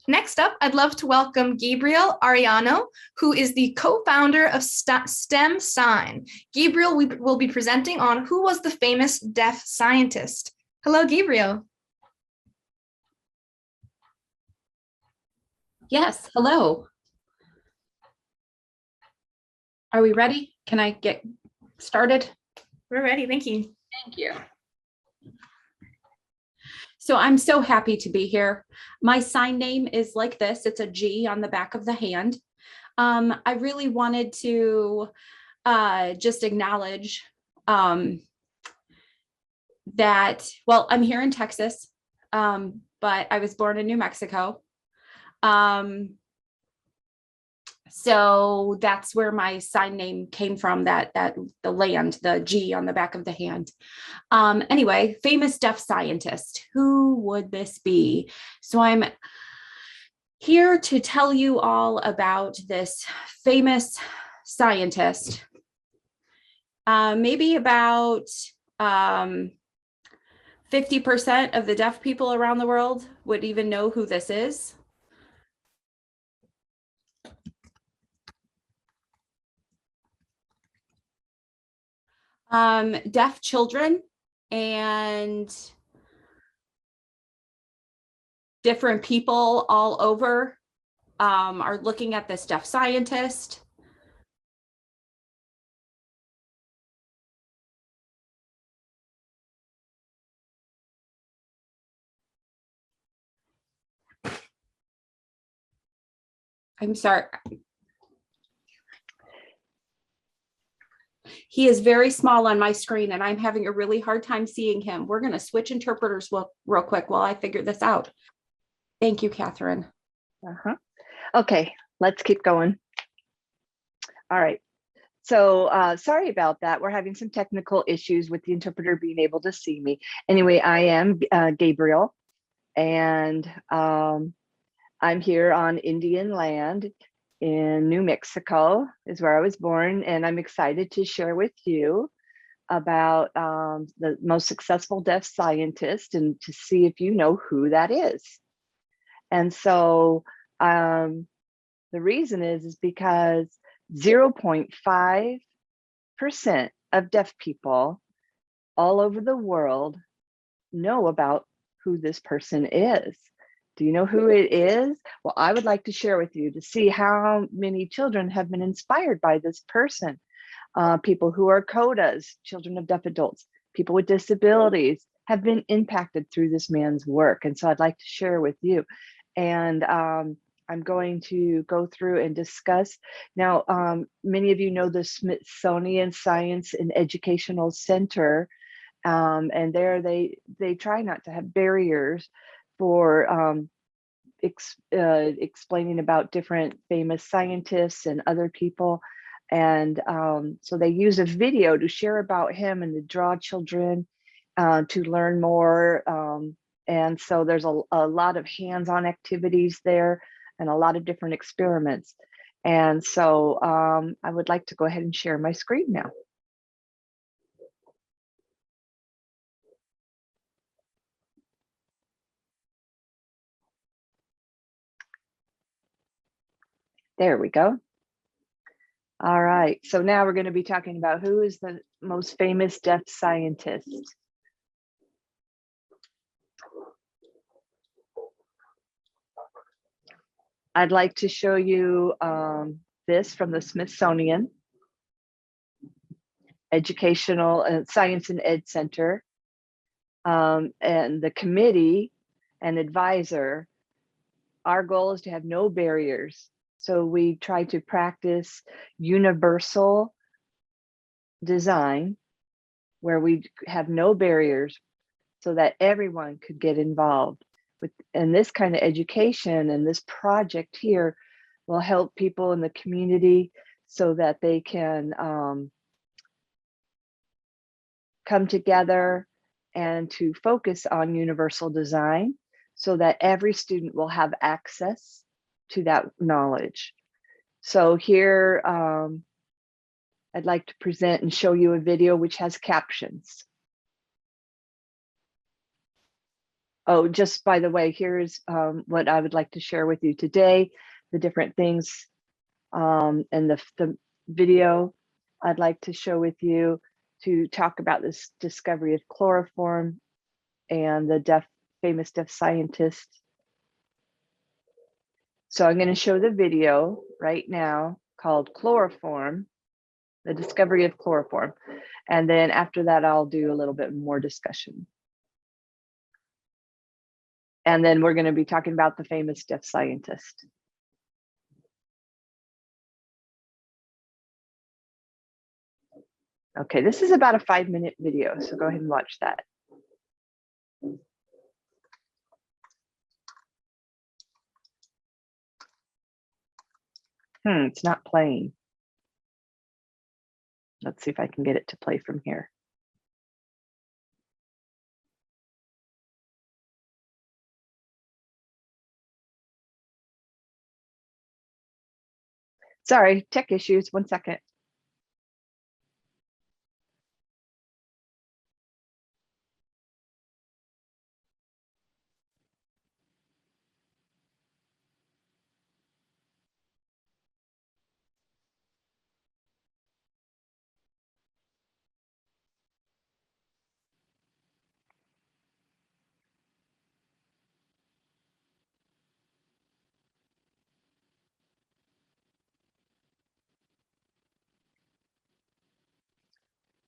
Next up, I'd love to welcome Gabriel Arellano, who is the co-founder of STEM Sign. Gabriel will be presenting on who was the famous deaf scientist. Hello, Gabriel. Yes, hello. Are we ready? Can I get started? We're ready, thank you. Thank you. So I'm so happy to be here. My sign name is like this. It's a G on the back of the hand. I really wanted to just acknowledge that, well, I'm here in Texas, but I was born in New Mexico. So that's where my sign name came from, that the land, the G on the back of the hand. Anyway, famous deaf scientist, who would this be? So I'm here to tell you all about this famous scientist. Maybe about 50% of the deaf people around the world would even know who this is. Deaf children and different people all over are looking at this deaf scientist. I'm sorry. He is very small on my screen and I'm having a really hard time seeing him. We're going to switch interpreters real quick while I figure this out. Thank you, Catherine. Okay, let's keep going. All right. So sorry about that. We're having some technical issues with the interpreter being able to see me. Anyway, I am Gabriel, and I'm here on Indian land in New Mexico is where I was born, and I'm excited to share with you about the most successful deaf scientist and to see if you know who that is. And so the reason is because 0.5% of deaf people all over the world know about who this person is. Do you know who it is? Well, I would like to share with you to see how many children have been inspired by this person. People who are CODAs, children of deaf adults, people with disabilities have been impacted through this man's work. And so I'd like to share with you. And I'm going to go through and discuss. Now, many of you know the Smithsonian Science and Educational Center. And there they try not to have barriers for explaining about different famous scientists and other people. And so they use a video to share about him and to draw children to learn more. And so there's a lot of hands-on activities there and a lot of different experiments. And so I would like to go ahead and share my screen now. There we go. All right, so now we're going to be talking about who is the most famous deaf scientist. I'd like to show you this from the Smithsonian Educational and Science and Ed Center. And the committee and advisor, our goal is to have no barriers. So we try to practice universal design where we have no barriers so that everyone could get involved with. And this kind of education and this project here will help people in the community so that they can come together and to focus on universal design so that every student will have access to that knowledge. So here, I'd like to present and show you a video which has captions. Oh, just by the way, here's what I would like to share with you today, the different things and the video I'd like to show with you to talk about this discovery of chloroform and the famous deaf scientist. So I'm going to show the video right now called Chloroform, the discovery of chloroform. And then after that, I'll do a little bit more discussion. And then we're going to be talking about the famous deaf scientist. Okay, this is about a 5-minute video, so go ahead and watch that. It's not playing. Let's see if I can get it to play from here. Sorry, tech issues, 1 second.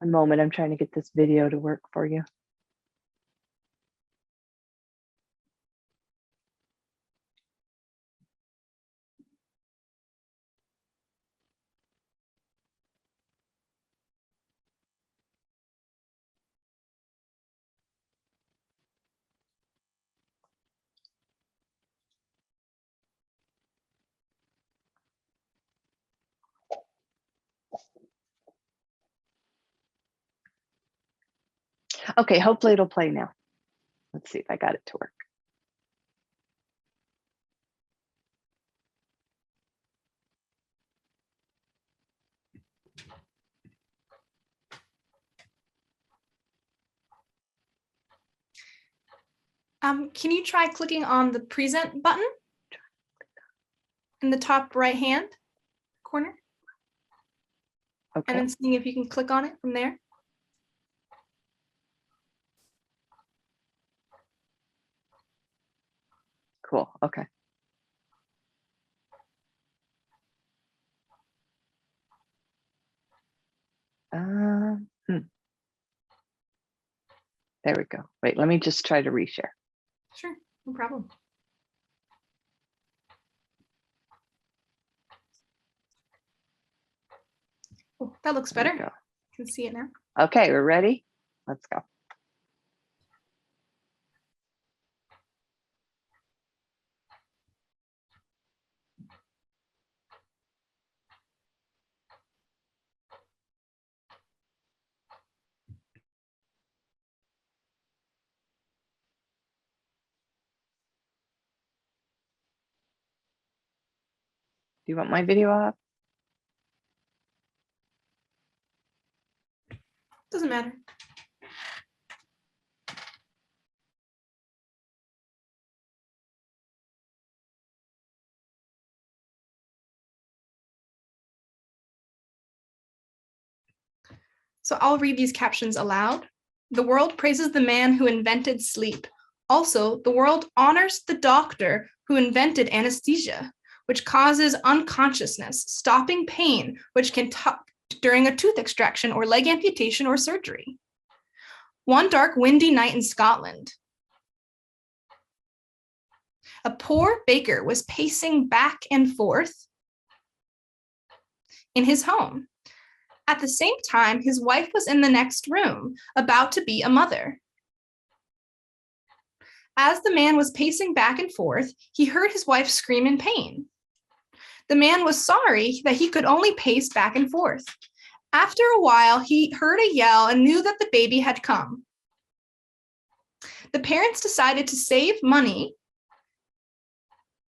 One moment, I'm trying to get this video to work for you. Okay, hopefully it'll play now. Let's see if I got it to work. Can you try clicking on the present button in the top right hand corner? Okay. And then seeing if you can click on it from there. Cool, okay. There we go. Wait, let me just try to reshare. Sure, no problem. Oh, that looks better. I can see it now. Okay, we're ready. Let's go. Do you want my video up? Doesn't matter. So I'll read these captions aloud. The world praises the man who invented sleep. Also, the world honors the doctor who invented anesthesia, which causes unconsciousness, stopping pain, which can during a tooth extraction or leg amputation or surgery. One dark, windy night in Scotland, a poor baker was pacing back and forth in his home. At the same time, his wife was in the next room, about to be a mother. As the man was pacing back and forth, he heard his wife scream in pain. The man was sorry that he could only pace back and forth. After a while, he heard a yell and knew that the baby had come. The parents decided to save money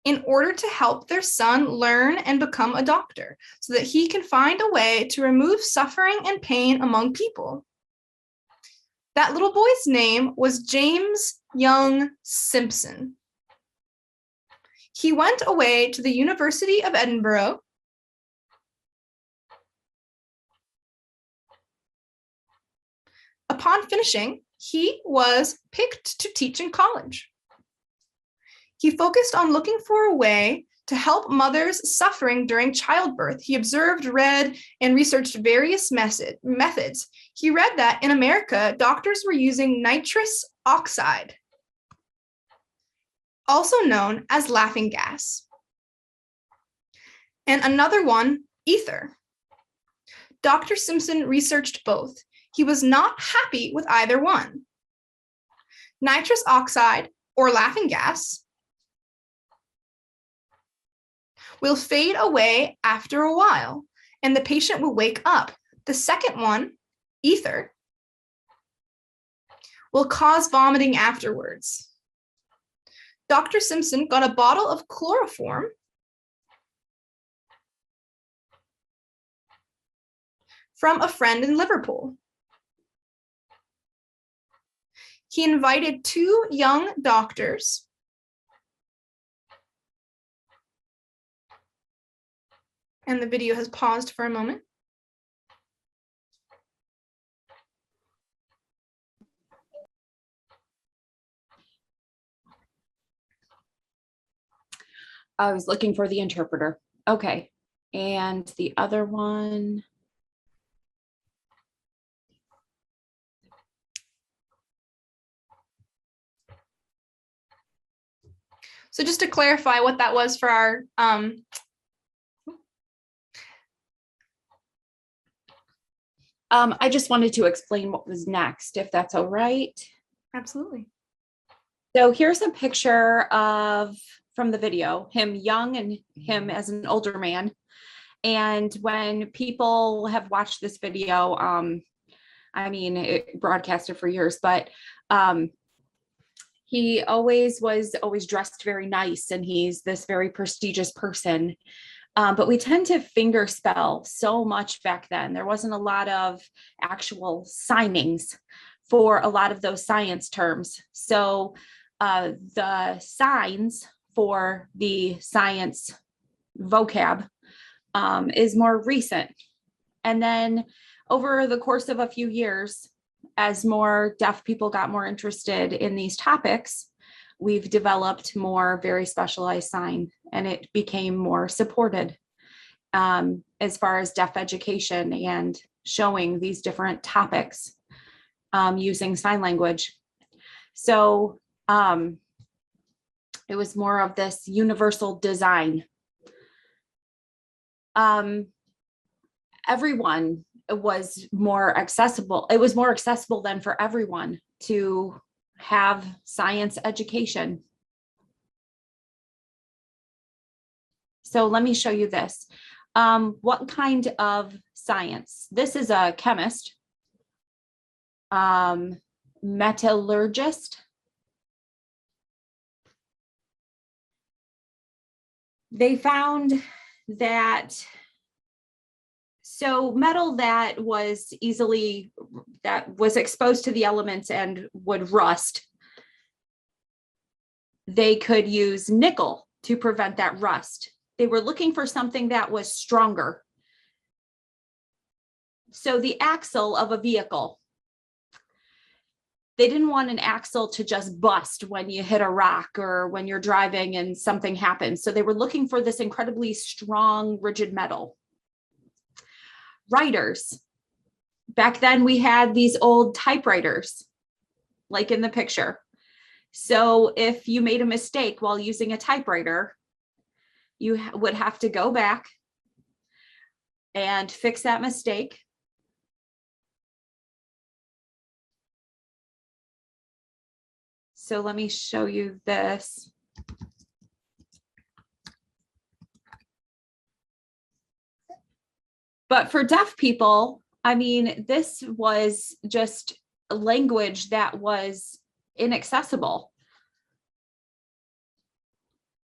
in order to help their son learn and become a doctor so that he can find a way to remove suffering and pain among people. That little boy's name was James young Simpson. He went away to the University of Edinburgh Upon finishing, he was picked to teach in college. He focused on looking for a way to help mothers suffering during childbirth. He observed, read, and researched various methods. He read that in America, doctors were using nitrous oxide, also known as laughing gas, and another one, ether. Dr. Simpson researched both. He was not happy with either one. Nitrous oxide, or laughing gas, will fade away after a while, and the patient will wake up. The second one, ether, will cause vomiting afterwards. Dr. Simpson got a bottle of chloroform from a friend in Liverpool. He invited two young doctors and the video has paused for a moment. I was looking for the interpreter. Okay. And the other one. So just to clarify what that was for our I just wanted to explain what was next, if that's all right. Absolutely. So here's a picture of, from the video, him young and him as an older man. And when people have watched this video, I mean, it broadcasted for years, but he was always dressed very nice, and he's this very prestigious person. But we tend to finger spell so much back then. There wasn't a lot of actual signings for a lot of those science terms. So the signs for the science vocab is more recent. And then over the course of a few years, as more deaf people got more interested in these topics, we've developed more very specialized sign, and it became more supported as far as deaf education and showing these different topics using sign language. So it was more of this universal design. Everyone was more accessible. It was more accessible then for everyone to have science education. So let me show you this. What kind of science? This is a chemist, metallurgist. They found that metal that was exposed to the elements and would rust, they could use nickel to prevent that rust. They were looking for something that was stronger. So the axle of a vehicle, they didn't want an axle to just bust when you hit a rock or when you're driving and something happens. So they were looking for this incredibly strong, rigid metal. Writers. Back then we had these old typewriters, like in the picture. So if you made a mistake while using a typewriter, you would have to go back and fix that mistake. So let me show you this. But for deaf people, I mean, this was just a language that was inaccessible.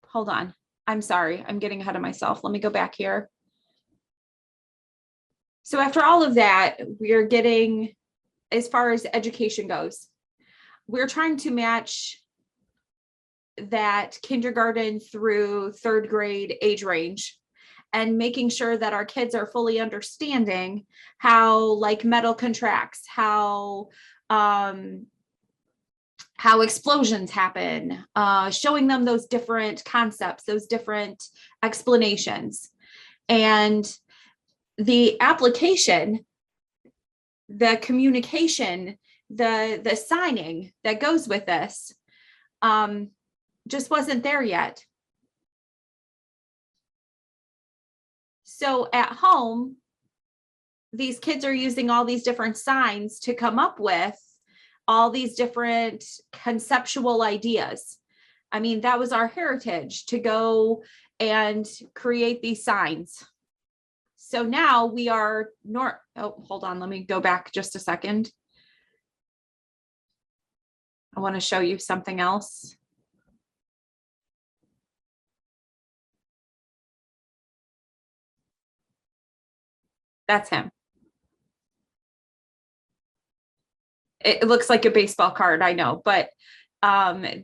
Hold on. I'm sorry. I'm getting ahead of myself. Let me go back here. So after all of that, we are getting, as far as education goes, we're trying to match that kindergarten through third grade age range, and making sure that our kids are fully understanding how like metal contracts, how explosions happen, showing them those different concepts, those different explanations. And the application, the communication, the signing that goes with this just wasn't there yet. So at home, these kids are using all these different signs to come up with all these different conceptual ideas. I mean, that was our heritage, to go and create these signs. So now we are hold on, let me go back just a second. I want to show you something else. That's him. It looks like a baseball card, I know, but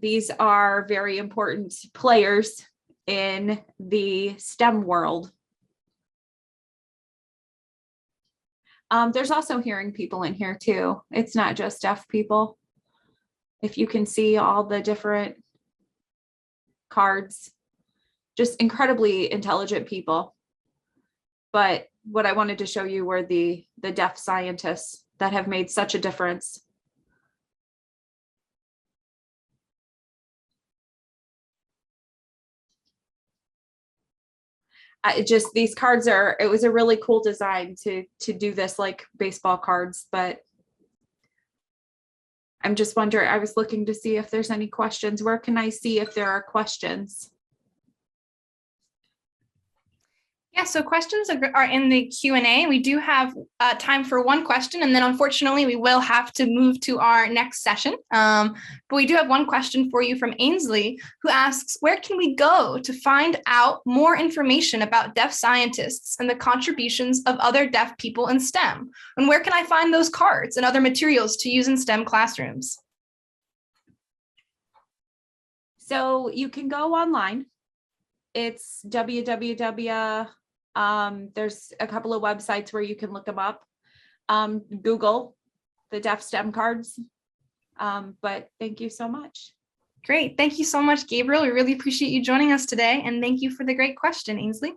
these are very important players in the STEM world. There's also hearing people in here too. It's not just deaf people. If you can see all the different cards, just incredibly intelligent people. But what I wanted to show you were the deaf scientists that have made such a difference. These cards it was a really cool design to do this like baseball cards, but I'm just wondering, I was looking to see if there's any questions. Where can I see if there are questions? Yeah, so questions are in the Q&A. We do have time for one question, and then unfortunately we will have to move to our next session. But we do have one question for you from Ainsley, who asks, where can we go to find out more information about deaf scientists and the contributions of other deaf people in STEM? And where can I find those cards and other materials to use in STEM classrooms? So you can go online. It's www. There's a couple of websites where you can look them up. Google the deaf STEM cards. But thank you so much. Great. Thank you so much, Gabriel. We really appreciate you joining us today. And thank you for the great question, Ainsley.